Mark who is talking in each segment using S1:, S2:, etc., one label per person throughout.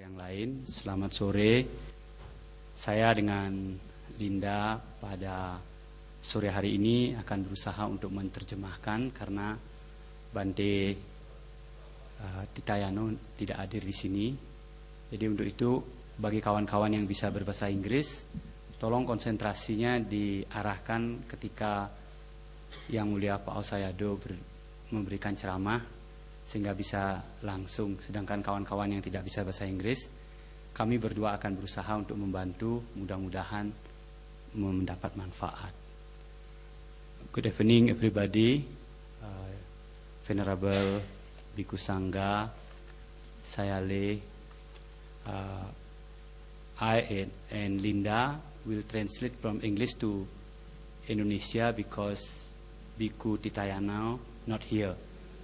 S1: yang lain. Selamat sore. Saya dengan Linda pada sore hari ini akan berusaha untuk menerjemahkan karena Bante Titayano tidak hadir di sini. Jadi untuk itu bagi kawan-kawan yang bisa berbahasa Inggris, tolong konsentrasinya diarahkan ketika Yang Mulia Pak Ausayado memberikan ceramah sehingga bisa langsung. Sedangkan kawan-kawan yang tidak bisa bahasa Inggris, kami berdua akan berusaha untuk membantu, mudah-mudahan mendapat manfaat. Good evening everybody, Venerable Bhikkhu Sangha, saya Le, I and Linda will translate from English to Indonesia because Bhikkhu Titayano not here.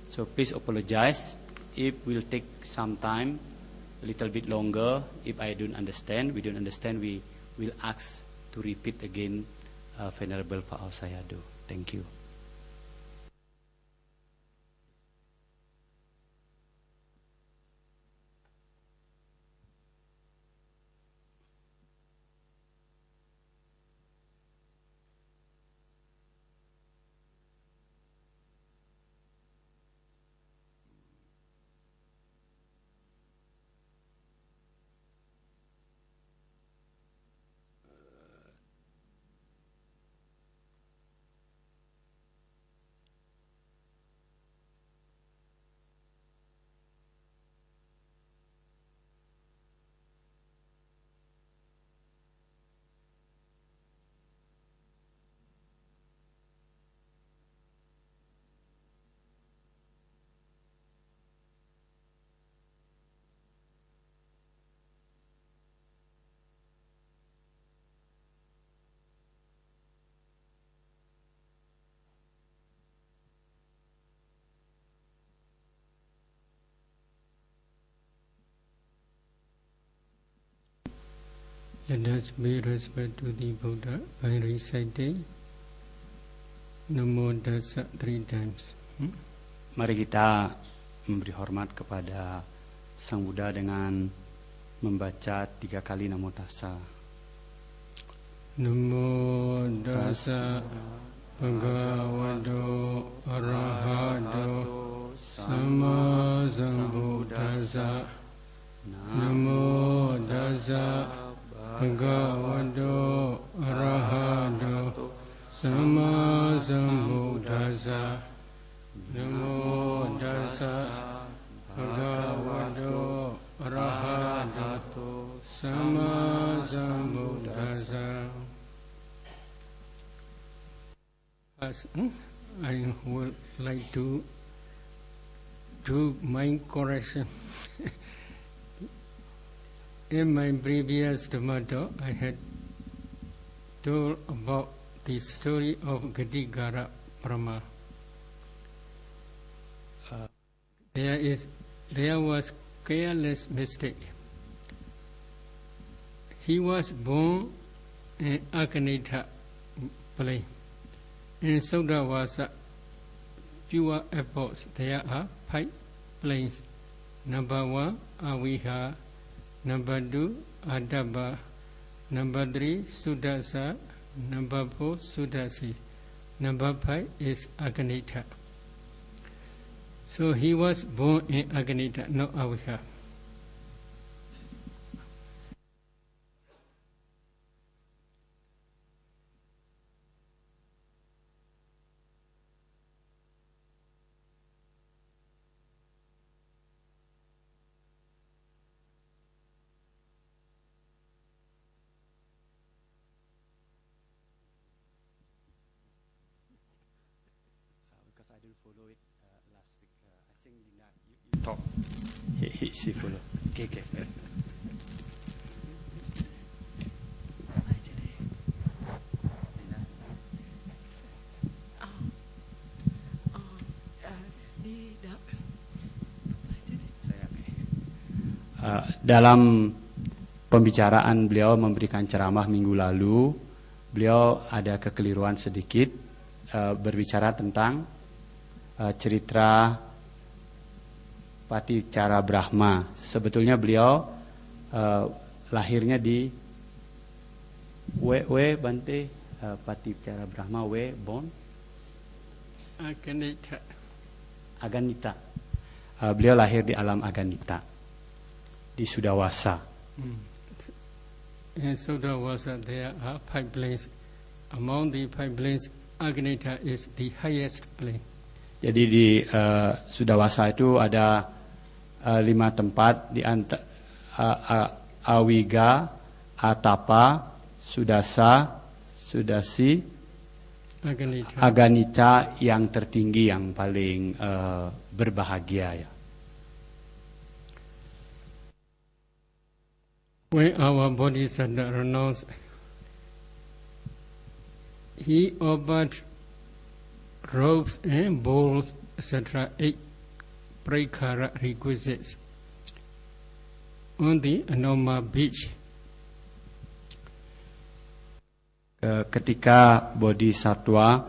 S1: So please apologize if we'll take some time, a little bit longer. If I don't understand, we don't understand, we will ask to repeat again, Venerable Pak Ausayado. Thank you.
S2: Let us pay respect to the Buddha by reciting Namo Tassa 3 times.
S1: Mari kita memberi hormat kepada Sang Buddha dengan membaca 3 kali Namo Tassa.
S2: Namo Tassa Bhagavato Arahato Samma Sambuddhassa. Namo Tassa Bhagavato Arahato Samma Sambuddhassa. Namo Tassa Bhagavato Arahato Samma Sambuddhassa. I would like to do my correction. In my previous Dhamma talk, I had told about the story of Gadigara Brahma. There was careless mistake. He was born in Akanita plain. In Sudawasa, pure apples, there are 5 plains. Number 1, Aviha. Number 2, Adaba. Number 3, Sudasa. Number 4, Sudasi. Number 5 is Aganita. So he was born in Aganita, not Aviha.
S1: Because I didn't follow it last week. I think Linda, you talk. She follow. Okay. Dalam pembicaraan beliau memberikan ceramah minggu lalu, beliau ada kekeliruan sedikit berbicara tentang cerita Paticara Brahma. Sebetulnya beliau lahirnya di Bante Paticara Brahma born Aganita. Beliau lahir di alam Aganita di Sudawasa.
S2: In Sudawasa there are 5 planes. Among the 5 planes, Aganita is the highest plane.
S1: Jadi di Sudawasa itu ada 5 tempat di antara Awiga, Atapa, Sudasa, Sudasi, Aganita yang tertinggi, yang paling berbahagia ya.
S2: When our Bodhisattva renounced, he offered robes and bowls, etc., 8 prakara requisites on the Anoma beach.
S1: Ketika Bodhisattva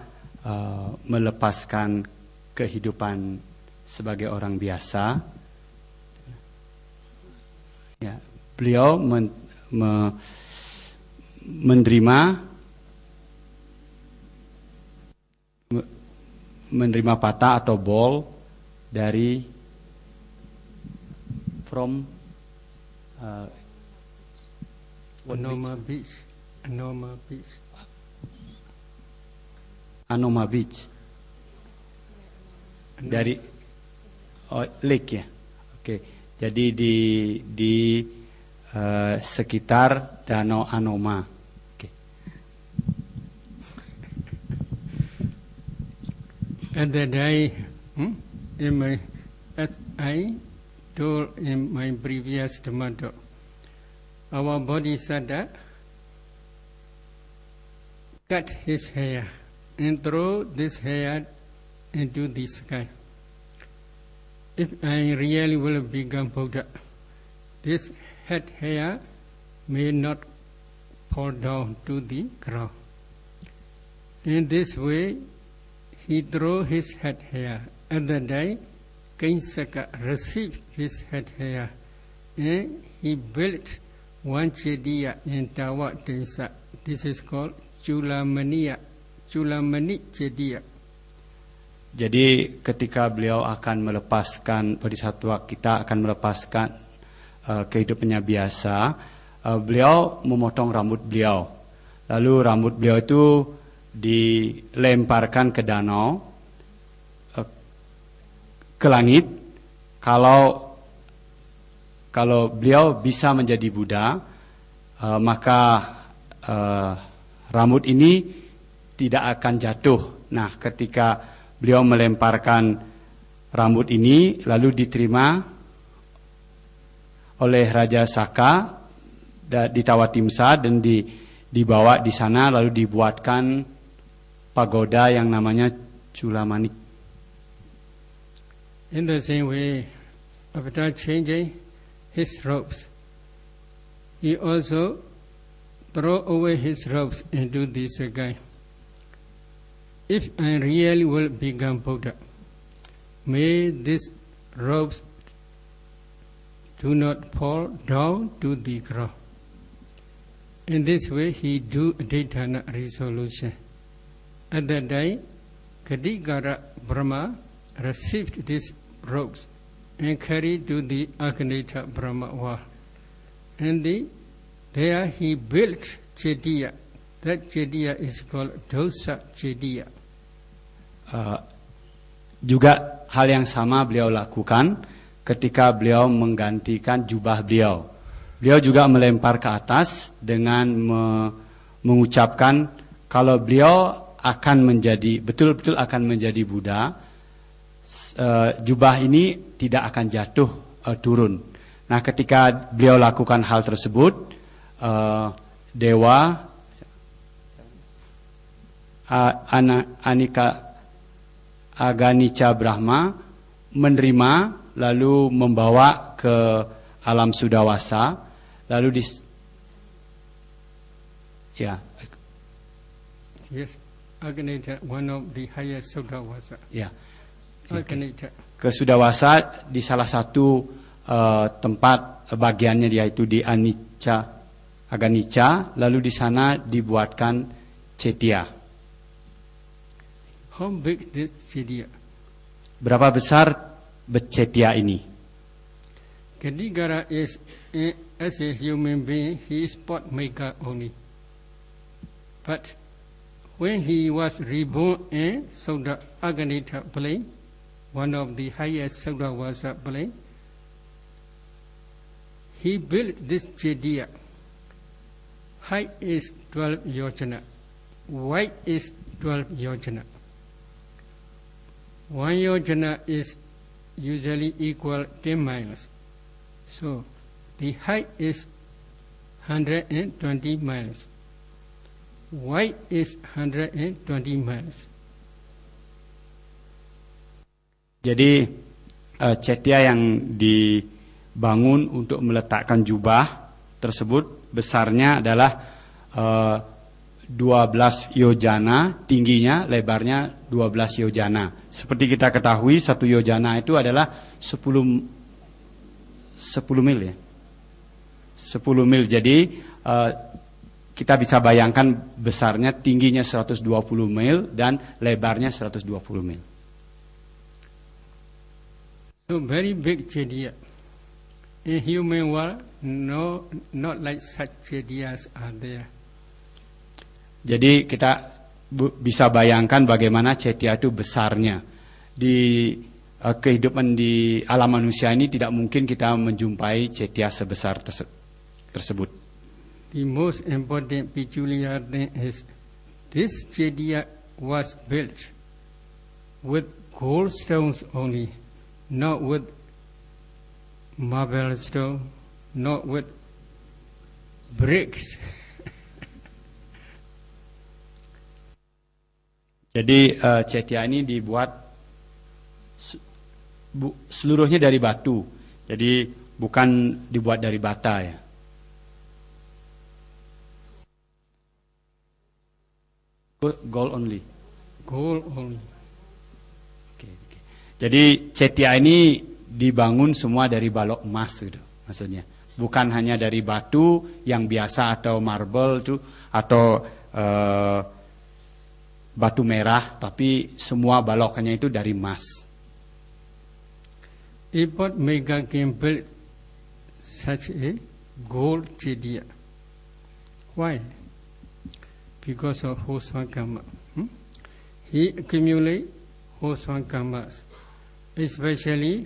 S1: melepaskan kehidupan sebagai orang biasa, ya, beliau menerima patah atau bowl dari from
S2: Anoma beach. Anoma beach.
S1: Anoma beach. Dari lake ya. Oke. Jadi di sekitar Danau Anoma. Okay.
S2: At that day, as I told in my previous Dhamma talk, our Bodhisattva cut his hair and throw this hair into the sky. If I really will become Buddha, this head hair may not fall down to the ground. In this way, he threw his head hair. At that day, Kaisaka received this head hair, and he built one Chediya in Tawa Desa. This is called Chulamani Chediya.
S1: Jadi ketika beliau akan melepaskan, Bodhisattva kita akan melepaskan kehidupannya biasa, beliau memotong rambut beliau. Lalu rambut beliau itu dilemparkan ke danau, ke langit. Kalau beliau bisa menjadi Buddha, maka rambut ini tidak akan jatuh. Nah, ketika beliau melemparkan rambut ini, lalu diterima oleh Raja Saka di Tawatimsa dan dibawa di sana, lalu dibuatkan pagoda yang namanya Chulamani.
S2: In the same way, after changing his robes, he also throw away his robes into the sky. If I really will become Buddha, may these robes do not fall down to the ground. In this way, he do Adhitthana resolution. At that day, Kadigara Brahma received these robes and carried to the Aganita Brahma wall. And there he built Chediya. That Chediya is called Dosa Chediya.
S1: Juga hal yang sama beliau lakukan ketika beliau menggantikan jubah beliau. Beliau juga melempar ke atas dengan mengucapkan kalau beliau akan menjadi, betul-betul akan menjadi Buddha, jubah ini tidak akan jatuh turun. Nah, ketika beliau lakukan hal tersebut, Dewa Anika Aganicha Brahma menerima, lalu membawa ke alam Sudawasa, lalu
S2: Yes, Aganita, one of the highest Sudawasa.
S1: Ya.
S2: Aganita.
S1: Ke Sudawasa di salah satu tempat bagiannya yaitu di Aganica, lalu di sana dibuatkan cetia.
S2: How big this cetia?
S1: Berapa besar cetia ini?
S2: Kadigara is, as a human being, he is pot maker only. But when he was reborn in Sauda Aganita plain, one of the highest Sauda Wasa plain, he built this cetia. Height is 12 yojana. Wide is 12 yojana. 1 yojana is usually equal 10 miles. So the height is 120 miles. Wide is 120 miles.
S1: Jadi cetia yang dibangun untuk meletakkan jubah tersebut besarnya adalah 12 yojana, tingginya, lebarnya 12 yojana. Seperti kita ketahui, 1 yojana itu adalah 10 mil ya. 10 mil. Jadi kita bisa bayangkan besarnya, tingginya 120 mil dan lebarnya 120 mil.
S2: So very big cetia. In human world, no, not like such cetias are there.
S1: Jadi kita bisa bayangkan bagaimana cetia itu besarnya. Di kehidupan di alam manusia ini tidak mungkin kita menjumpai cetia sebesar tersebut.
S2: The most important peculiar thing is this cetia was built with gold stones only, not with marble stone, not with bricks.
S1: Jadi cetia ini dibuat seluruhnya dari batu. Jadi bukan dibuat dari bata ya. Gold only.
S2: Gold only.
S1: Okay. Jadi cetia ini dibangun semua dari balok emas gitu, maksudnya. Bukan hanya dari batu yang biasa atau marble itu atau batu merah, tapi semua balokannya itu dari emas.
S2: A pot maker can build such a gold cetia. Why? Because of Hoswan karma. He accumulates Hoswan karmas. Especially,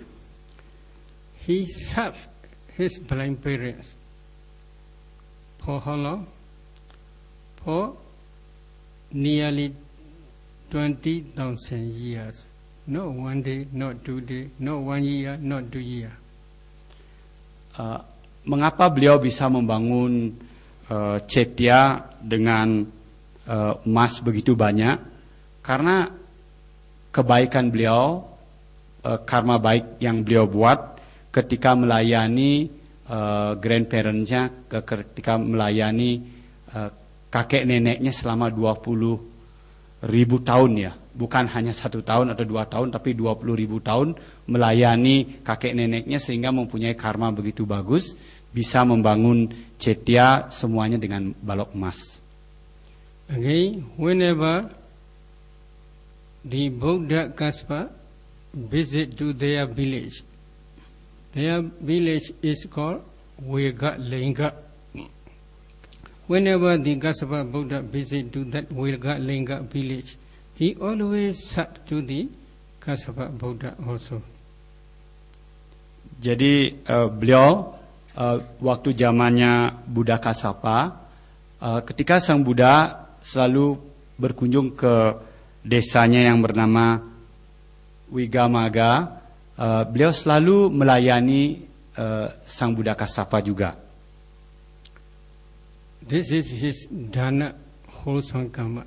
S2: he served his blind parents. For how long? For nearly 20,000 years. Not 1 day, not 2 days, not 1 year, not 2 years.
S1: Mengapa beliau bisa membangun cetia dengan emas begitu banyak? Karena kebaikan beliau, karma baik yang beliau buat ketika melayani grandparents-nya, ketika melayani kakek neneknya selama 20.000 tahun ya. Bukan hanya 1 tahun atau 2 tahun, tapi 20.000 tahun melayani kakek neneknya sehingga mempunyai karma begitu bagus, bisa membangun cetia semuanya dengan balok emas.
S2: Again, whenever the Buddha Kaspa visit to their village is called Vega Linga. Whenever the Kaspa Buddha visit to that Vega Linga village, he always serve to the Kaspa Buddha also.
S1: Jadi beliau waktu zamannya Buddha Kasapa, ketika sang Buddha selalu berkunjung ke desanya yang bernama Wigamaga, beliau selalu melayani sang Buddha Kasapa juga.
S2: This is his dana wholesome karma.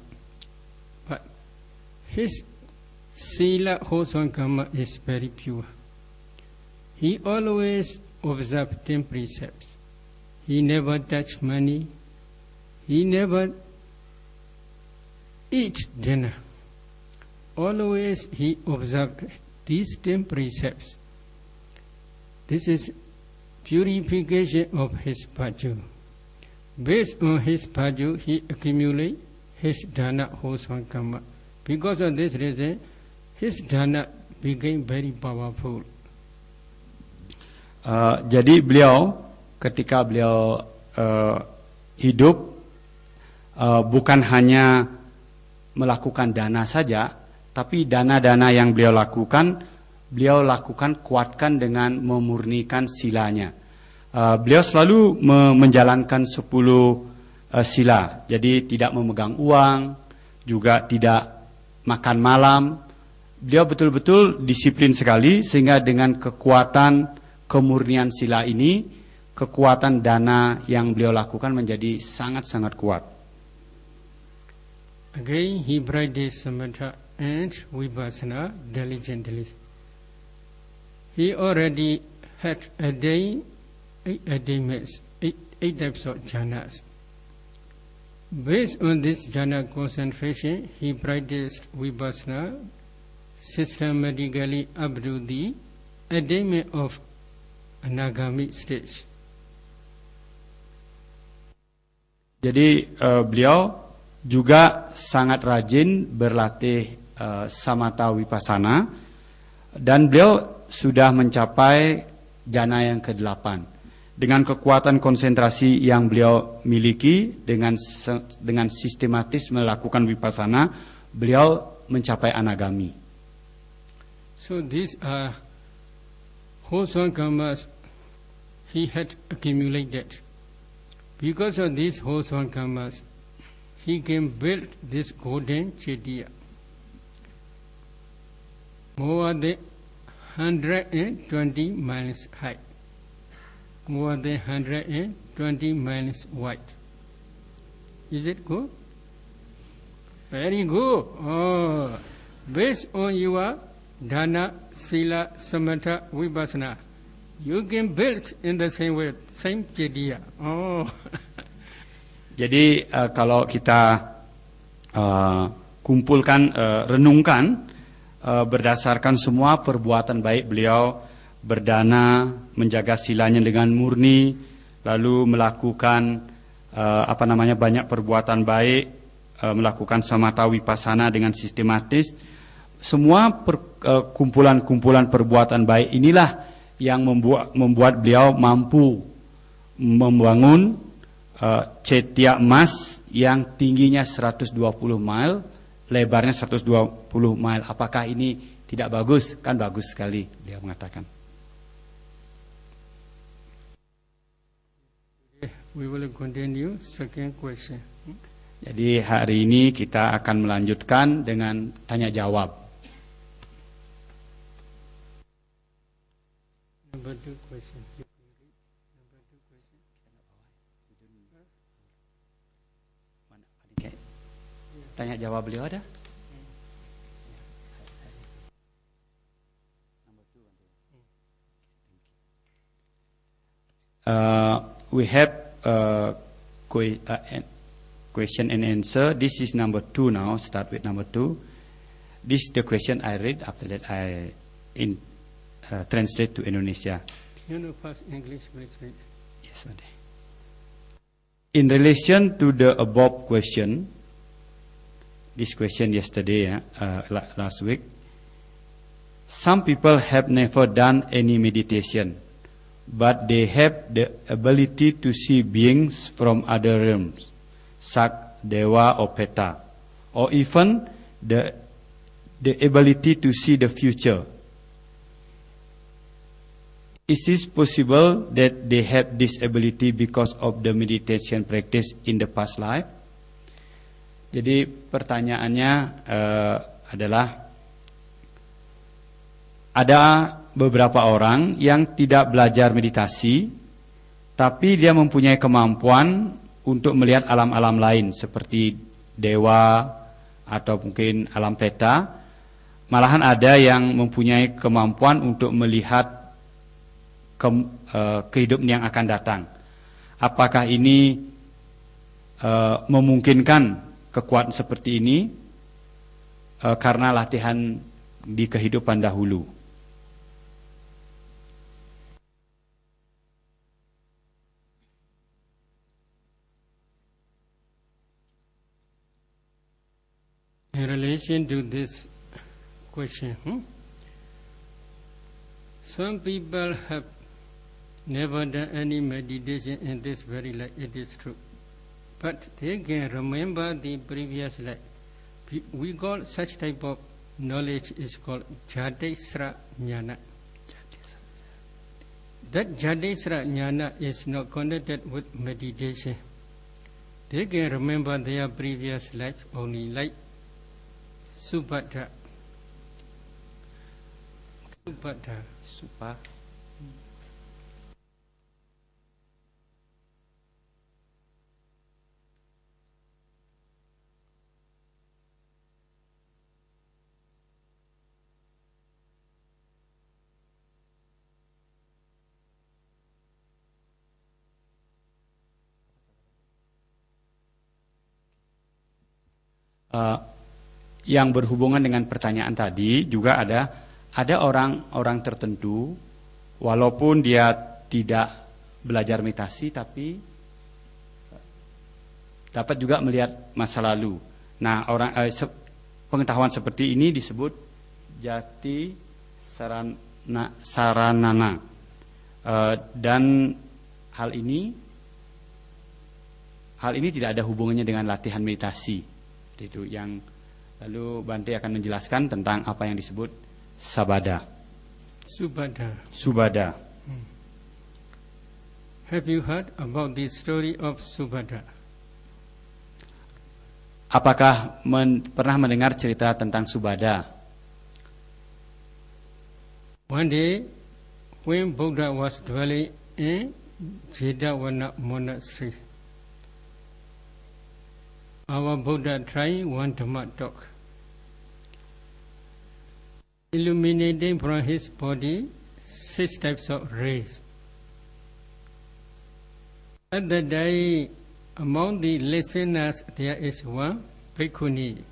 S2: But his sila wholesome karma is very pure. He always observed 10 precepts. He never touched money. He never eat dinner. Always he observed these 10 precepts. This is purification of his bhaju. Based on his bhaju, he accumulates his dana wholesome karma. Because of this reason, his dana became very powerful.
S1: Jadi beliau ketika beliau hidup bukan hanya melakukan dana saja, tapi dana-dana yang beliau lakukan kuatkan dengan memurnikan silanya. Beliau selalu menjalankan 10 sila, jadi tidak memegang uang, juga tidak makan malam. Beliau betul-betul disiplin sekali, sehingga dengan kekuatan kemurnian sila ini, kekuatan dana yang beliau lakukan menjadi sangat-sangat kuat.
S2: Again, he practiced samatha and vipassana diligently. He already had attained 8 types of jhanas. Based on this jhana concentration, he practiced vipassana systematically up to the attainment of anagami stage.
S1: Jadi beliau juga sangat rajin berlatih samatha vipassana, dan beliau sudah mencapai jana yang ke-8. Dengan kekuatan konsentrasi yang beliau miliki, dengan sistematis melakukan vipassana, beliau mencapai anagami.
S2: So these are wholesome karmas he had accumulated. Because of these wholesome karmas, he can build this golden Chediya. More than 120 miles high, more than 120 miles wide. Is it good? Very good. Oh, based on your dana, sila, samatha, vipassana, you can build in the same way, same Chediya. Oh.
S1: Jadi kalau kita kumpulkan, renungkan, berdasarkan semua perbuatan baik beliau, berdana, menjaga silanya dengan murni, lalu melakukan banyak perbuatan baik, melakukan samatha vipassana dengan sistematis. Semua kumpulan-kumpulan perbuatan baik inilah yang membuat beliau mampu membangun Cetya emas yang tingginya 120 mile, lebarnya 120 mile. Apakah ini tidak bagus? Kan bagus sekali, dia mengatakan.
S2: We will continue second question.
S1: Jadi hari ini kita akan melanjutkan dengan tanya jawab.
S2: Number 2 question.
S1: Tanya jawab beliau ada? We have question and answer. This is number 2 now. Start with number 2. This is the question I read. After that, I translate to Indonesia.
S2: First English, please read.
S1: Yes, okay. In relation to the above question, this question yesterday, last week, some people have never done any meditation, but they have the ability to see beings from other realms, such Dewa or Peta, or even the ability to see the future. Is it possible that they have this ability because of the meditation practice in the past life? Jadi pertanyaannya adalah, ada beberapa orang yang tidak belajar meditasi, tapi dia mempunyai kemampuan untuk melihat alam-alam lain seperti dewa atau mungkin alam peta. Malahan ada yang mempunyai kemampuan untuk melihat kehidupan yang akan datang. Apakah ini memungkinkan kekuatan seperti ini karena latihan di kehidupan dahulu?
S2: In relation to this question, some people have never done any meditation in this very life, it is true. But they can remember the previous life. We call such type of knowledge is called Jatesra Jnana. That Jatesra Jnana is not connected with meditation. They can remember their previous life only, like Subhadra.
S1: Yang berhubungan dengan pertanyaan tadi juga ada orang-orang tertentu walaupun dia tidak belajar meditasi tapi dapat juga melihat masa lalu. Nah, pengetahuan seperti ini disebut jati saranana. Dan hal ini tidak ada hubungannya dengan latihan meditasi. Itu yang lalu Bante akan menjelaskan tentang apa yang disebut Subhada.
S2: Have you heard about the story of Subhada?
S1: Apakah pernah mendengar cerita tentang Subhada?
S2: One day, when Buddha was dwelling in Jedavana monastery, our Buddha tried one Dhamma talk, illuminating from his body 6 types of rays. At that day, among the listeners, there is one bhikkhuni.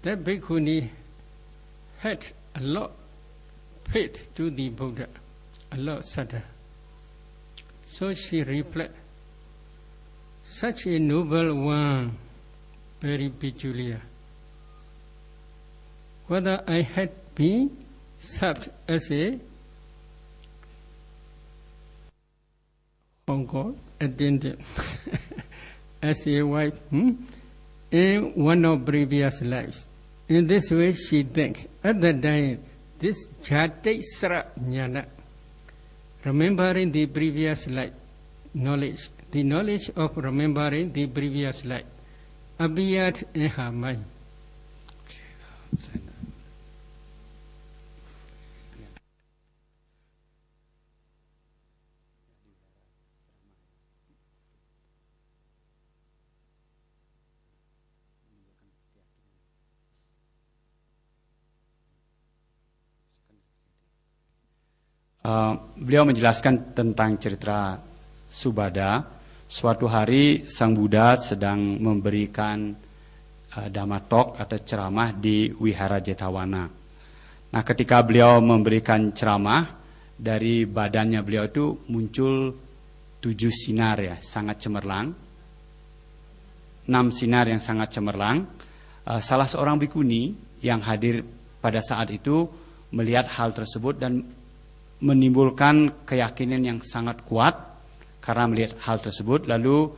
S2: That bhikkhuni had a lot faith to the Buddha, a lot sadha. So she replied, such a noble one, very peculiar. Whether I had been served as a attendant, as a wife, in one of previous lives. In this way she thinks, at that time, this Jatesra Jnana, remembering the previous life, knowledge, the knowledge of remembering the previous life appeared in her mind.
S1: Beliau menjelaskan tentang cerita Subhada. Suatu hari Sang Buddha sedang memberikan Dhamma talk atau ceramah di Wihara Jetavana. Nah, ketika beliau memberikan ceramah, dari badannya beliau itu muncul 7 sinar ya, sangat cemerlang. 6 sinar yang sangat cemerlang. Salah seorang bhikkhuni yang hadir pada saat itu melihat hal tersebut dan menimbulkan keyakinan yang sangat kuat karena melihat hal tersebut. Lalu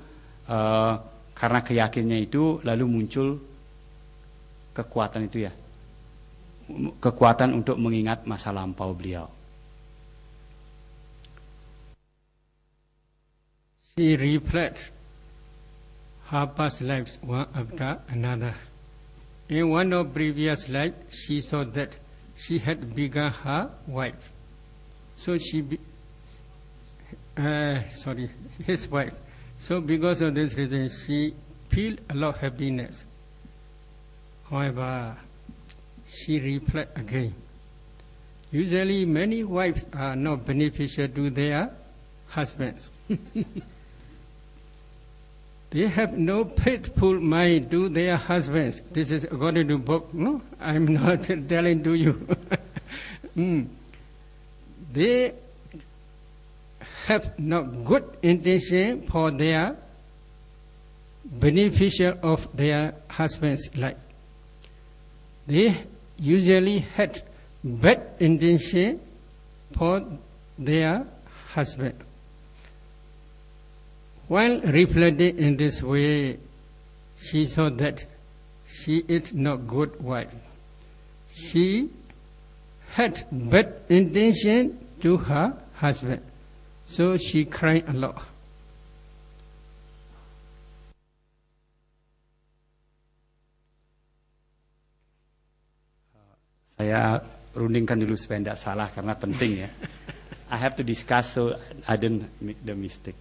S1: karena keyakinannya itu lalu muncul kekuatan itu ya, kekuatan untuk mengingat masa lampau beliau.
S2: She reflects her past lives one after another. In one of previous life, she saw that she had become her wife. So his wife. So because of this reason, she feel a lot of happiness. However, she replied again. Usually, many wives are not beneficial to their husbands. They have no faithful mind to their husbands. This is according to book. No, I'm not telling to you. They have not good intention for their beneficial of their husband's life. They usually had bad intention for their husband. While reflecting in this way, she saw that she is not good wife. She had bad intention to her husband, so she cried a lot.
S1: Saya rundingkan dulu supaya tidak salah karena penting ya. I have to discuss so I don't make the mistake.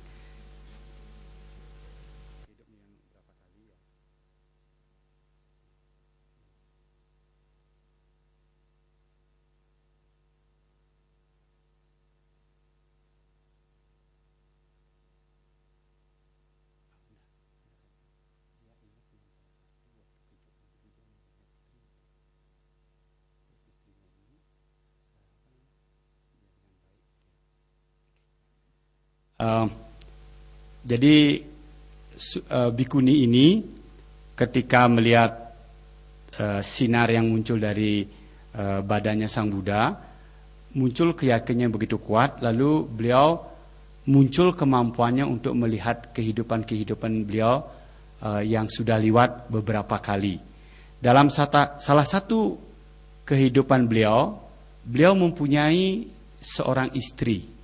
S1: Jadi bikuni ini ketika melihat sinar yang muncul dari badannya Sang Buddha, muncul keyakinannya begitu kuat, lalu beliau muncul kemampuannya untuk melihat kehidupan beliau yang sudah lewat beberapa kali. Dalam salah satu kehidupan beliau mempunyai seorang istri.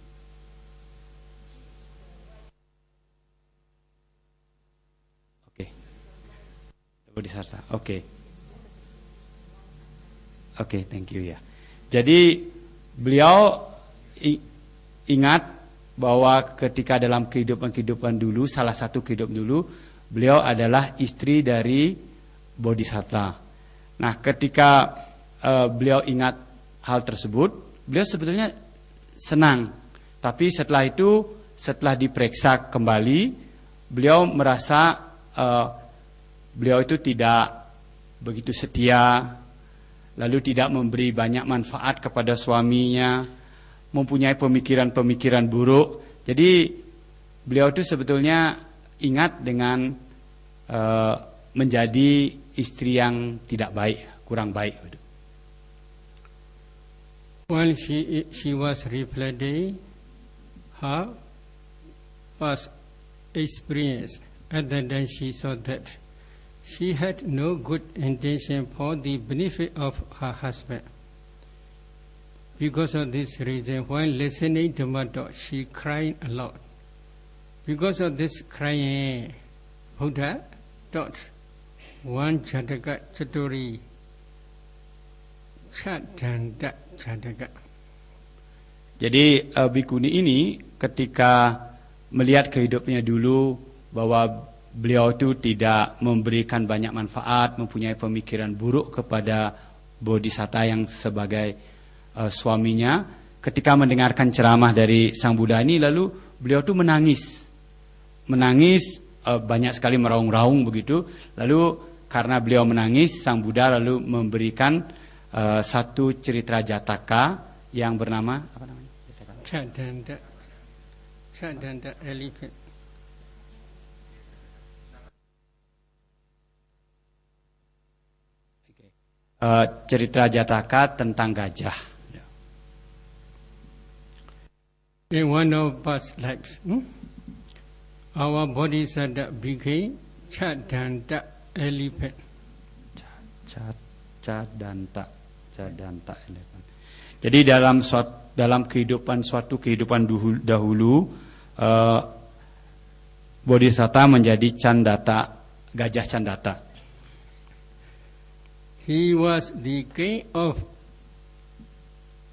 S1: Bodhisatta. Oke, thank you ya. Jadi beliau ingat bahwa ketika dalam kehidupan dulu, salah satu kehidupan dulu, beliau adalah istri dari Bodhisatta. Nah, ketika beliau ingat hal tersebut, beliau sebetulnya senang. Tapi setelah itu, setelah diperiksa kembali, beliau merasa beliau itu tidak begitu setia, lalu tidak memberi banyak manfaat kepada suaminya, mempunyai pemikiran-pemikiran buruk. Jadi beliau itu sebetulnya ingat dengan menjadi istri yang tidak baik, kurang baik.
S2: While she was reflecting her past experience, and then she saw that she had no good intention for the benefit of her husband. Because of this reason, while listening to Dhamma talk, she cried a lot. Because of this crying, Buddha taught one Jataka Chatturi, Chadanda Jataka.
S1: Jadi bikuni ini ketika melihat kehidupannya dulu bahwa beliau itu tidak memberikan banyak manfaat, mempunyai pemikiran buruk kepada Bodhisatta yang sebagai suaminya. Ketika mendengarkan ceramah dari Sang Buddha ini, lalu beliau itu menangis, banyak sekali meraung-raung begitu. Lalu karena beliau menangis, Sang Buddha lalu memberikan satu cerita Jataka yang bernama apa namanya?
S2: Chadanda elephant.
S1: Cerita Jataka tentang gajah.
S2: In one of past lives, our Bodhisatta became Chadanta elephant.
S1: Cadanta elephant. Jadi dalam suatu kehidupan dahulu, Bodhisatta menjadi Candata, gajah Candata.
S2: He was the king of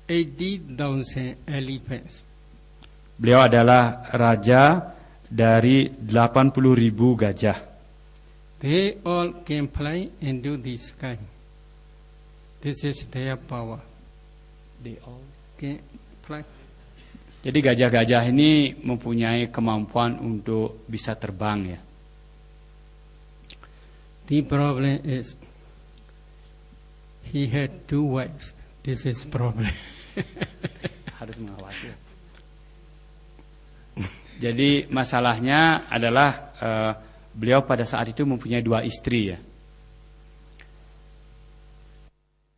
S2: 80,000 elephants.
S1: Beliau adalah raja dari 80.000 gajah.
S2: They all can fly into the sky. This is their power.
S1: They all
S2: can fly.
S1: Jadi gajah-gajah ini mempunyai kemampuan untuk bisa terbang ya.
S2: The problem is he had 2 wives. This is problem.
S1: Harus mengawasi. Jadi masalahnya adalah beliau pada saat itu mempunyai 2 istri ya.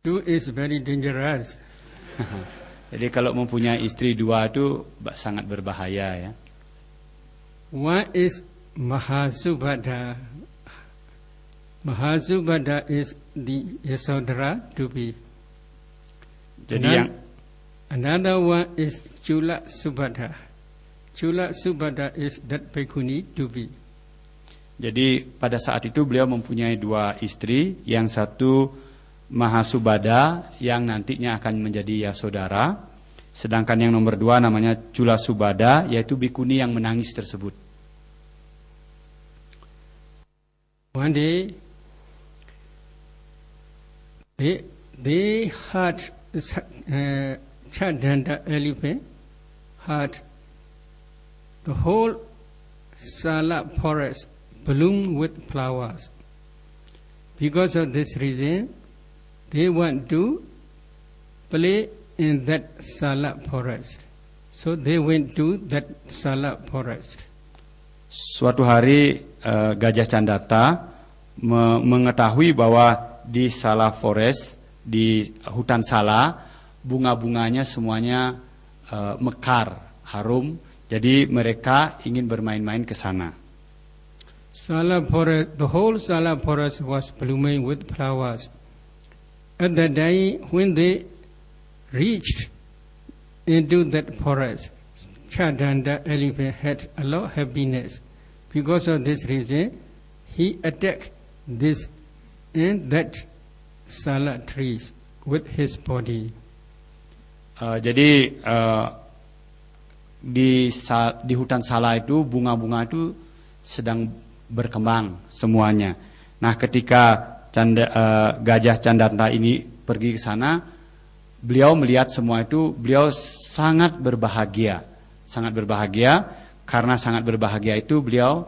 S2: 2 is very dangerous.
S1: Jadi kalau mempunyai istri 2 itu sangat berbahaya ya.
S2: 1 is Mahasubhada. Mahasubhada is the Yasodhara to be.
S1: Jadi
S2: Another one is Chula Subhada. Chula Subhada is that Bhikkhuni to be.
S1: Jadi pada saat itu beliau mempunyai 2 istri, yang satu Mahasubhada yang nantinya akan menjadi Yasodhara, sedangkan yang nomor 2 namanya Chula Subhada, yaitu bhikkhuni yang menangis tersebut.
S2: One day they had Chadanda elephant had the whole Sala forest bloom with flowers. Because of this reason, they want to play in that Sala forest. So they went to that Sala forest.
S1: Suatu hari Gajah Candata mengetahui bahwa di Sala Forest, di hutan Sala, bunga-bunganya semuanya mekar, harum. Jadi mereka ingin bermain-main ke sana.
S2: Sala forest, the whole Sala forest was blooming with flowers. At that day, when they reached into that forest, Chadanda elephant had a lot of happiness. Because of this reason, he attacked this and that Sala trees with his body.
S1: Jadi di hutan Sala itu bunga-bunga itu sedang berkembang semuanya. Nah, ketika Gajah Candata ini pergi ke sana, beliau melihat semua itu, beliau sangat berbahagia. Sangat berbahagia, karena sangat berbahagia itu beliau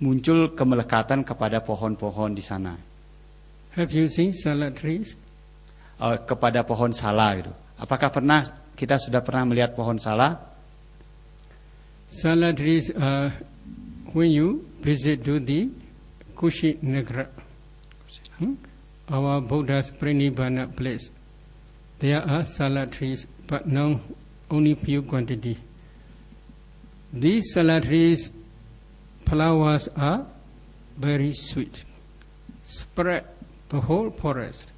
S1: muncul kemelekatan kepada pohon-pohon di sana.
S2: Have you seen Sala trees?
S1: Kepada pohon Sala itu. Apakah kita sudah pernah melihat pohon Sala?
S2: Sala trees are when you visit to the Kushinagra, our Buddha's Pranibbana place. There are Sala trees, but now only few quantity. These Sala trees flowers are very sweet, spread the whole forest.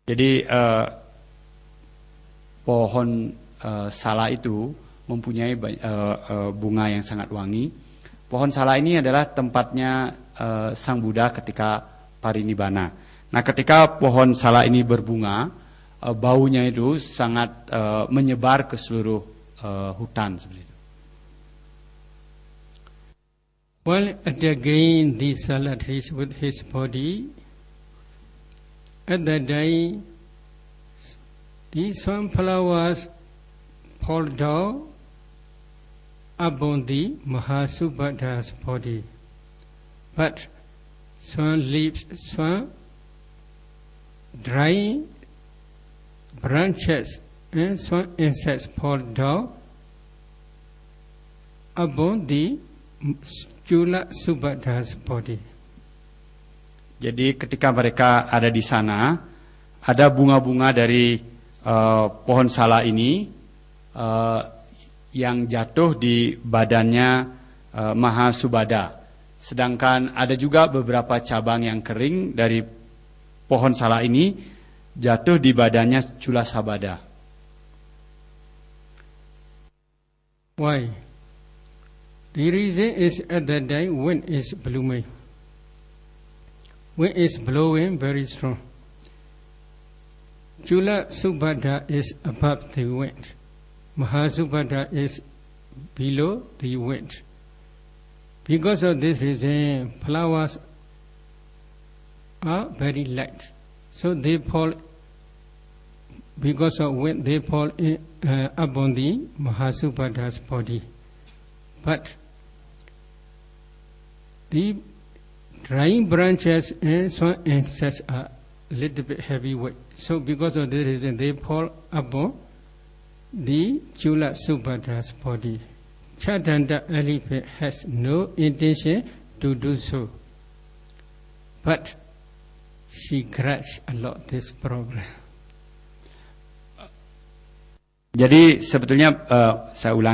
S1: Jadi pohon Sala itu mempunyai bunga yang sangat wangi. Pohon Sala ini adalah tempatnya Sang Buddha ketika parinibbana. Nah, ketika pohon Sala ini berbunga, baunya itu sangat menyebar ke seluruh hutan seperti itu.
S2: While attacking the Sala trees with his body, at that day, the sunflowers fall down upon the Mahasubhada's body. But swan leaves, swan dry branches and swan insects fall down upon the Chula Subhada's body.
S1: Jadi ketika mereka ada di sana, ada bunga-bunga dari pohon Sala ini yang jatuh di badannya Mahasubhada. Sedangkan ada juga beberapa cabang yang kering dari pohon Sala ini jatuh di badannya Chula Subhada.
S2: Why? The reason is at that day wind is blooming. Wind is blowing very strong. Chula Subhada is above the wind. Mahasubhada is below the wind. Because of this reason, flowers are very light. So they fall, because of wind, they fall upon the Mahasubhada's body. But the drying branches and swan insects are a little bit heavyweight. So because of this reason, they fall upon the Chula Subhada's body. Chadanda elephant has no intention to do so, but she grudges a lot this problem.
S1: Jadi sebetulnya saya ulangi.